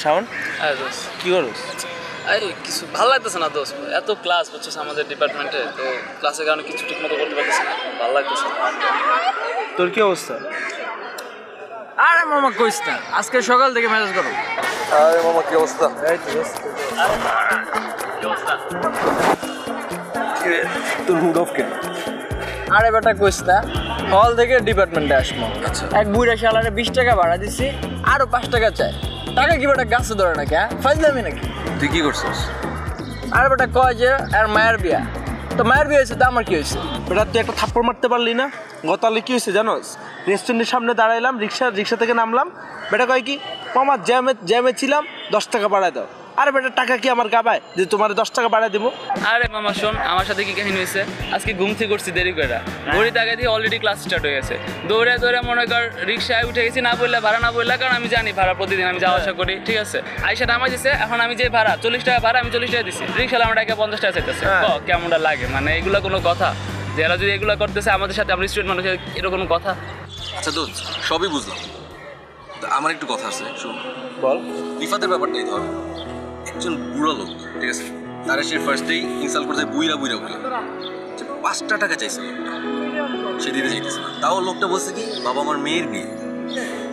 শাওন হ্যাঁ দোস্ত কি করছ? আরে কিছু ভালো লাগতেছে না দোস্ত, এত ক্লাস বুঝছিস আমাদের ডিপার্টমেন্টে, তো ক্লাসের কারণে কিছু ঠিক মতো করতে পারতেছি না, ভালো লাগতেছে না। তোর কি অবস্থা? আরে মামা কইস না, আজকে সকাল থেকে মেসেজ করো। আরে মামা কি অবস্থা? এই তো দোস্ত। কি রে, তোর মুড অফ কেন? আরে বেটা কইস না, হল থেকে ডিপার্টমেন্টে আসবো। এক বুড়া শালারে 20 টাকা ভাড়া দিছি, আরো 5 টাকা চাই। টাকা কি বেটা গাছে ধরে নাকি? হ্যাঁ ফাইজলামি নাকি? তুই কি করছিস? আরে বেটা কয় যে আর মায়ের বিয়া, তো মায়ের বিয়ে হয়েছে তো আমার কি হয়েছে? বেটা তুই একটা থাপ্পড় মারতে পারলি না? গতকালে কি হয়েছে জানোস? রেস্টুরেন্টের সামনে দাঁড়াইলাম, রিক্সা থেকে নামলাম, বেটা কয় কি মামা জ্যামে ছিলাম, 10 টাকা বাড়ায় দাও। আরে বেটা টাকা কি আমার গাবায় যে তোমার 10 টাকা বাড়ায় দেবো? আরে মামা শোন, আমার সাথে কি কাহিনী হয়েছে, আজকে ঘুম থেকে করছি দেরি করে, ঘড়িতে আগে দিয়ে অলরেডি ক্লাস স্টার্ট হয়ে গেছে, দৌড়ে মনে কর রিক্সায় উঠে গেছি, না বললে ভাড়া না বললে, কারণ আমি জানি ভাড়া প্রতিদিন আমি যাওয়া আসা করি, ঠিক আছে। আইসা নামাই দিছে, এখন আমি যে ভাড়া 40 টাকা ভাড়া, আমি 40 টাকা দিচ্ছি, রিক্সাওয়ালা আমার টাকা 50 টাকা চাইতেছে। কেমনটা লাগে, মানে এগুলো কোনো কথা? যারা যদি এগুলো করতেছে আমাদের সাথে, আমরা স্টুডেন্ট মানুষের এরকম কোনো কথা? আচ্ছা দোস্ত, সবই বুঝলাম, আমার একটু কথা আছে, শুন। বল। রিফাতের ব্যাপারটাই ধর, একজন বুড়ো লোক, ঠিক আছে, তারা সে ফার্স্টেই ইনসাল্ট করছে, বুইরা 5টা টাকা চাইছে লোকটা, সে দিতে চাইতেছে না। তাও লোকটা বলছে কি, বাবা আমার মেয়ের বিয়ে।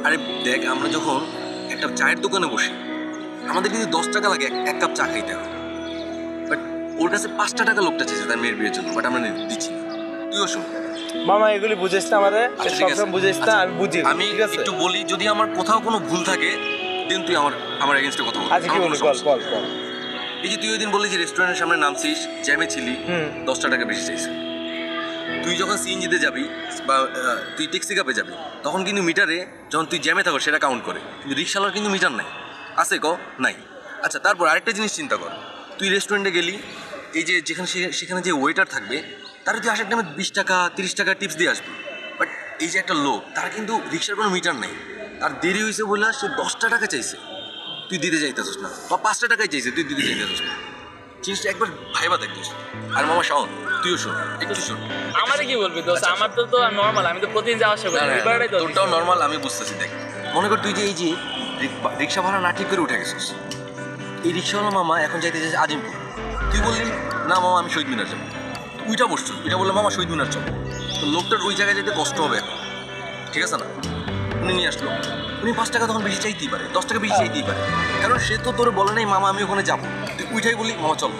আরে দেখ, আমরা যখন একটা চায়ের দোকানে বসি, আমাদের কিন্তু 10 টাকা লাগে এক কাপ চা খাইতে হয়, বাট ওর কাছে 5টা টাকা লোকটা চাইছে তার মেয়ের বিয়ের জন্য, বাট আমরা দিচ্ছি না। তুইও শোন মামা, এগুলি বুঝিস না আমারে, আচ্ছা, ঠিক আছে। সবসময় বুঝিস না, আমি বুঝি। আমি ঠিক আছে, একটু বলি, যদি আমার কোথাও কোনো ভুল থাকে দেন তুই আমার এগেইনস্টে কথা বল। আচ্ছা কি বলি, বল। এই যে তুই ওই দিন বললি যে রেস্টুরেন্টের সামনে নামছিস, জ্যামে ছিলি, 10টা টাকা বেশি চাইছে। তুই যখন সিএনজিতে যাবি বা তুই ট্যাক্সি কাপে যাবি, তখন কিন্তু মিটারে যখন তুই জ্যামে থাকো সেটা কাউন্ট করে, কিন্তু রিক্সাওয়ালার কিন্তু মিটার নাই, আছে নাই। আচ্ছা, তারপর আরেকটা জিনিস চিন্তা কর, তুই রেস্টুরেন্টে গেলি, এই যে সেখানে যে ওয়েটার থাকবে, তারা তুই আসার টাইমে 20 টাকা 30 টাকা টিপস দিয়ে আসবি, বাট এই যে একটা লোক, তার কিন্তু রিক্সার কোনো মিটার নেই, তার দেরি হয়েছে বলে সে 10টা টাকা চাইছে, তুই দিতে চাইতেছিস না, বা 5টা টাকাই চাইছে, তুই দিতে চাইতেছিস না। জিনিসটা একবার ভাইবা দেখছিস। আর মামা শাওন, তুইও শোন, একটু শোন। আমারে কি বলবি দোস্ত, আমার তো নর্মাল, আমি তো প্রতিদিন যাওয়া আসা করি, এবারে তো তোরটাও নর্মাল, আমি বুঝতেছি। দেখ, মনে কর তুই যে এই যে রিক্সা ভাড়া না ঠিক করে উঠে গেছিস, এই রিক্সাওয়ালা মামা এখন যাইতে চাইছে আজিমপুর, তুই বললি না মামা আমি শহীদ মিনার যাবো, উইটা বসছো, এটা বললে মামা শহীদ মিনার চল, তো লোকটার ওই জায়গায় যেতে কষ্ট হবে এখন, ঠিক আছে না? উনি নিয়ে আসলো, উনি 5 টাকা তখন বেশি চাইতেই পারে, 10 টাকা বেশি চাইতেই পারে, কারণ সে তো তোর বলে নাই মামা আমি ওখানে যাবো, তুই উইটাই বললি মামা চল।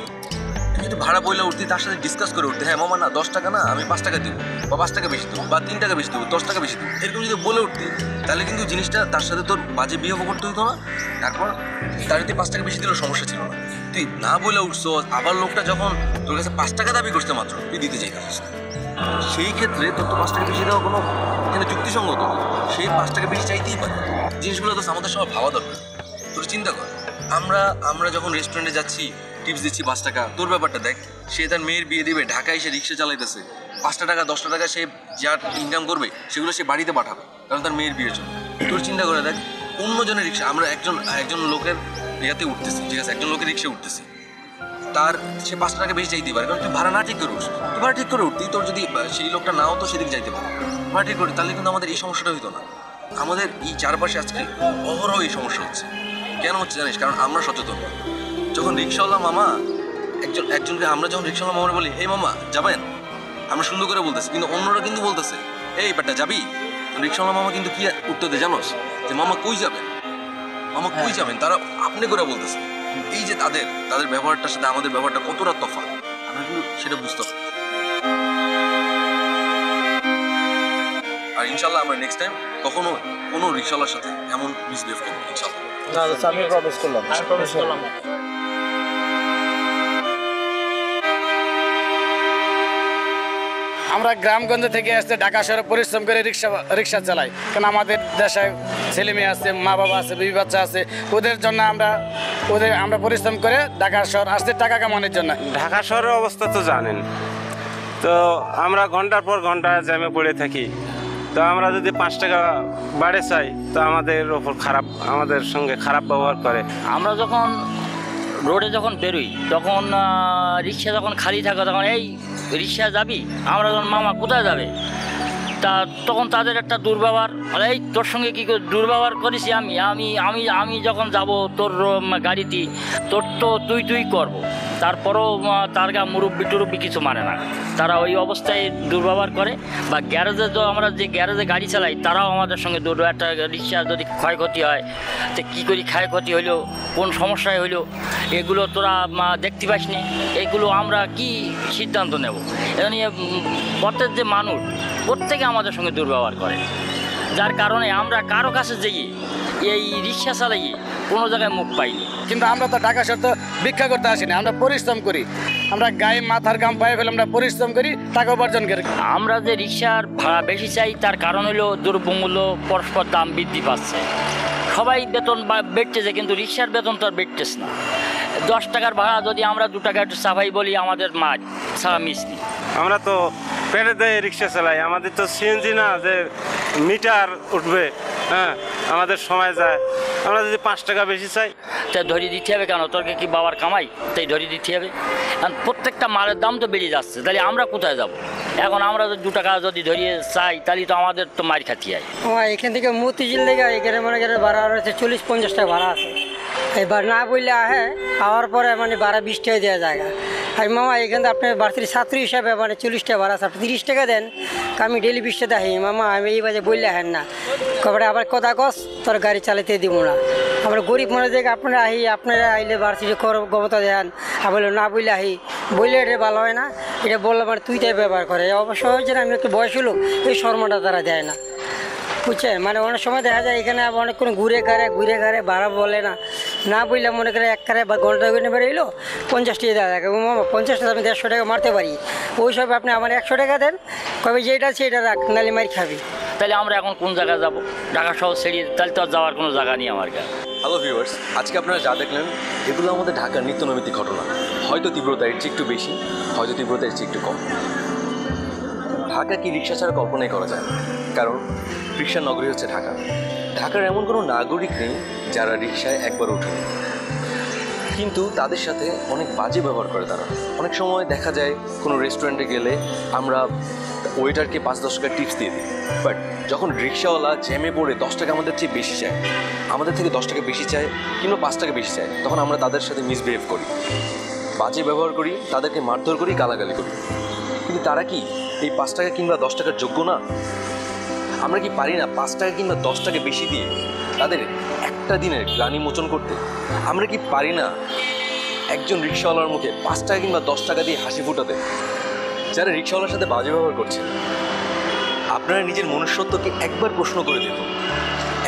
তুই যদি ভাড়া বইলে উঠতি, তার সাথে ডিসকাস করে উঠতে, হ্যাঁ মামা না 10 টাকা না, আমি 5 টাকা দেবো, বা 5 টাকা বেশি দেবো, বা 3 টাকা বেশি দেবো, 10 টাকা বেশি দেবো, এরকম যদি বলে উঠতি, তাহলে কিন্তু জিনিসটা তার সাথে তোর বাজে বিহেভ করতে হতো না। তারপর তার যদি 5 টাকা বেশি দিলেও সমস্যা ছিল না। তুই না বলে উঠছো, আবার লোকটা যখন তোর কাছে 5 টাকা দাবি করতে মাত্র, তুই দিতে চাইছিস, সেই ক্ষেত্রে তোর তো 5 টাকা বেশি দেওয়া কোনো এখানে যুক্তিসঙ্গত, সেই 5 টাকা বেশি চাইতেই পারে। জিনিসগুলো তো আমাদের সবার ভাবা দরকার। তোর চিন্তা কর, আমরা যখন রেস্টুরেন্টে যাচ্ছি, টিপস দিচ্ছি 5 টাকা, তোর ব্যাপারটা দেখ, সে তার মেয়ের বিয়ে দিবে, ঢাকায় এসে রিক্সা চালাইতেছে, 5টা টাকা 10টা টাকা সে যা ইনকাম করবে সেগুলো সে বাড়িতে পাঠাবে, কারণ তার মেয়ের বিয়ের জন্য। তোর চিন্তা করে দেখ, অন্যজনের রিক্সা, আমরা একজন লোকের ইয়াতে উঠতেছি, ঠিক আছে, একজন লোকের রিক্সায় উঠতেছি, তার সে 5 টাকা বেশি চাইতেই পারে, কারণ তুই ভাড়া না ঠিক করে উঠছিস, তুই ভাড়া ঠিক করে উঠতি, তোর যদি সেই লোকটা নাও তো সেদিকে যাইতে পারে, ভাড়া ঠিক করে, তাহলে কিন্তু আমাদের এই সমস্যাটা হইতো না। আমাদের এই চারপাশে আজকে অহরহ এই সমস্যা হচ্ছে। কেন হচ্ছে জানিস? কারণ আমরা সচেতন। যখন রিক্সাওয়ালা মামা একজনকে, আমরা যখন রিক্সাওয়ালা মামারে বলি এই মামা যাবেন, আমরা সুন্দর করে বলতেছি, কিন্তু অন্যরা কিন্তু বলতেছে এই বেটা যাবি, রিক্সাওয়ালা মামা কিন্তু কি উত্তর দেয় জানোস? যে মামা কই যাবেন, মামা কই যাবেন, তারা আপনি করে বলতেছে। এই যে তাদের ব্যবহারটার সাথে আমাদের ব্যবহারটা কতটা তফাৎ, আমরা কিন্তু সেটা বুঝতে পারি। আর ইনশাল্লাহ আমরা নেক্সট টাইম কখনো কোনো রিক্সাওয়ালার সাথে এমন মিসবিহেভ করবো ইনশাল্লাহ। না আমি প্রমিস করলাম। আমরা গ্রামগঞ্জ থেকে আসতে ঢাকা শহরে পরিশ্রম করে রিক্সা চালাই, কারণ আমাদের দেশে ছেলে মেয়ে আছে, মা বাবা আছে, বিবি বাচ্চা আছে, ওদের জন্য আমরা পরিশ্রম করে ঢাকা শহর আসতে টাকা কামানোর জন্য। ঢাকা শহরের অবস্থা তো জানেন, তো আমরা ঘন্টার পর ঘন্টা জ্যামে পড়ে থাকি, তো আমরা যদি 5 টাকা বাড়ে চাই তো আমাদের সঙ্গে খারাপ ব্যবহার করে। আমরা যখন রোডে যখন বেরোই, তখন রিক্সা যখন খালি থাকে, তখন এই রিক্সা যাবি, আমরা যখন মামা কোথায় যাবে, তা তখন তাদের একটা দুর্ব্যবহার, এই তোর সঙ্গে কী করে দুর্ব্যবহার করেছি আমি আমি আমি আমি যখন যাব তোর গাড়িতে, তোর তো তুই করবো। তারপরও তার গা মুরব্বি টুরব্বি কিছু মানে না, তারা ওই অবস্থায় দুর্ব্যবহার করে। বা গ্যারেজে তো আমরা যে গ্যারেজে গাড়ি চালাই তারাও আমাদের সঙ্গে একটা রিক্সা যদি ক্ষয়ক্ষতি হয়, তো কী করি ক্ষয়ক্ষতি হইলো, কোন সমস্যায় হইলো, এগুলো তোরা দেখতে পাসনি, এগুলো আমরা কি সিদ্ধান্ত নেব? এ নিয়ে প্রত্যেক যে মানুষ প্রত্যেকে আমাদের সঙ্গে দুর্ব্যবহার করে, যার কারণে আমরা কারো কাছে যাই এই রিক্সা চালাই কোনো জায়গায় মুখ পাইনি। কিন্তু আমরা তো ঢাকা শহর তো ভিক্ষা করতে আসিনি, আমরা পরিশ্রম করি, আমরা গায়ে মাথার গাম পায়ে ফেলে আমরা পরিশ্রম করি, টাকা উপার্জন করি। আমরা যে রিক্সার ভাড়া বেশি চাই তার কারণ হলো দ্রব্যমূল্য পরস্পর দাম বৃদ্ধি পাচ্ছে, সবাই বেতন বেড়তেছে কিন্তু রিক্সার বেতন তো আর বেড়তেছে না। 10 টাকার ভাড়া যদি আমরা 2 টাকা একটু সাফাই বলি, আমাদের মাছ ছাড়া মিশনি। আমরা তো পেটে দেয় রিক্সা চালাই, আমাদের তো সিএনজি না যে মিটার উঠবে, হ্যাঁ আমাদের সময় যায়। আমরা যদি 5 টাকা বেশি চাই তাই ধরিয়ে দিতে হবে কেন? তোরকে কি বাবার কামাই তাই ধরিয়ে দিতে হবে? কারণ প্রত্যেকটা মালের দাম তো বেড়ে যাচ্ছে, তাহলে আমরা কোথায় যাব? এখন আমরা 2 টাকা যদি ধরিয়ে চাই তাহলে তো আমাদের তো মার খাতি হয়। এখান থেকে মতিঝিল লেগে এখানে মনে করেন ভাড়া রয়েছে 40-50 টাকা ভাড়া আছে। এবার না বললে আহে আওয়ার পরে মানে ভাড়া 20 টাকা দেওয়া জায়গা। আর মামা এখানে আপনার বাড়তির ছাত্রী হিসাবে মানে 40 টাকা ভাড়া আছে, আপনি 30 টাকা দেন, আমি ডেলি 20 টাকা দেখি মামা আমি এই বাজে বললে হেন না কবে আবার কথা কস তোর গাড়ি চালাতে দিব না। আমরা গরিব মনে দেখে আপনারা আপনারা আইলে বাড়তির ক্ষমতা দেন, আর বললো না বললে বললে এটা ভালো হয় না, এটা বললে মানে তুই তাই ব্যবহার করে। অবশ্য হয়েছে না, আমি একটু বয়স হলো এই শর্মাটা তারা দেয় না, বুঝছেন? মানে অনেক সময় দেখা যায় এখানে অনেকক্ষণ ঘুরে ঘাড়ে ভাড়া বলে না, না বললে মনে করে এক কারে বা ঘন্টা করে বেরোইলো 50 টাকা দেওয়া থাকে, মামা 50 টাকা আমি 150 টাকা মারতে পারি, ওই সব আপনি আমার 100 টাকা দেন, কবে যেটা সেটা রাখ নালি মারি খাবি। তাহলে আমরা এখন কোন জায়গায় যাব? ঢাকা শহর ছেড়িয়ে তাহলে তো আর যাওয়ার কোনো জায়গা নেই আমার কাছে। হ্যালো ভিউয়ার্স, আজকে আপনারা যা দেখলেন এগুলো আমাদের ঢাকার নিত্যনৈমিত্তিক ঘটনা। হয়তো তীব্রতা এর চেয়ে একটু বেশি, হয়তো তীব্রতা এর চেয়ে একটু কম। ঢাকা কি রিক্সা ছাড়া কল্পনাই করা যায় না, কারণ রিক্সার নগরী হচ্ছে ঢাকা। ঢাকার এমন কোনো নাগরিক নেই যারা রিক্সায় একবার ওঠে, কিন্তু তাদের সাথে অনেক বাজে ব্যবহার করে তারা। অনেক সময় দেখা যায় কোনো রেস্টুরেন্টে গেলে আমরা ওয়েটারকে 5-10 টাকা টিপস দিয়ে দিই, বাট যখন রিক্সাওয়ালা জ্যামে পড়ে 10 টাকা আমাদের চেয়ে বেশি চায়, আমাদের থেকে 10 টাকা বেশি চায় কিংবা 5 টাকা বেশি চায়, তখন আমরা তাদের সাথে মিসবিহেভ করি, বাজে ব্যবহার করি, তাদেরকে মারধর করি, গালাগালি করি। কিন্তু তারা কি এই 5 টাকা কিংবা 10 টাকার যোগ্য না? আমরা কি পারি না 5 টাকা কিংবা 10 টাকা বেশি দিয়ে তাদের একটা দিনের গ্লানি মোচন করতে? আমরা কি পারি না একজন রিক্সাওয়ালার মুখে 5 টাকা কিংবা 10 টাকা দিয়ে হাসি ফুটাতে? যারা রিক্সাওয়ালার সাথে বাজে ব্যবহার করছে, আপনারা নিজের মনুষ্যত্বকে একবার প্রশ্ন করে দেখুন।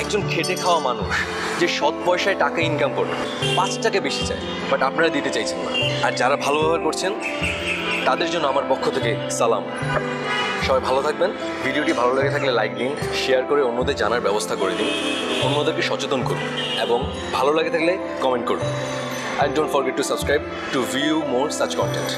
একজন খেটে খাওয়া মানুষ যে সৎ পয়সায় টাকা ইনকাম করবে 5 টাকা বেশি চায়, বাট আপনারা দিতে চাইছেন না। আর যারা ভালো ব্যবহার করছেন তাদের জন্য আমার পক্ষ থেকে সালাম। সবাই ভালো থাকবেন। ভিডিওটি ভালো লেগে থাকলে লাইক দিন, শেয়ার করে অন্যদের জানার ব্যবস্থা করে দিন, অন্যদেরকে সচেতন করুন, এবং ভালো লাগে থাকলে কমেন্ট করুন। And don't forget to subscribe to view more such content.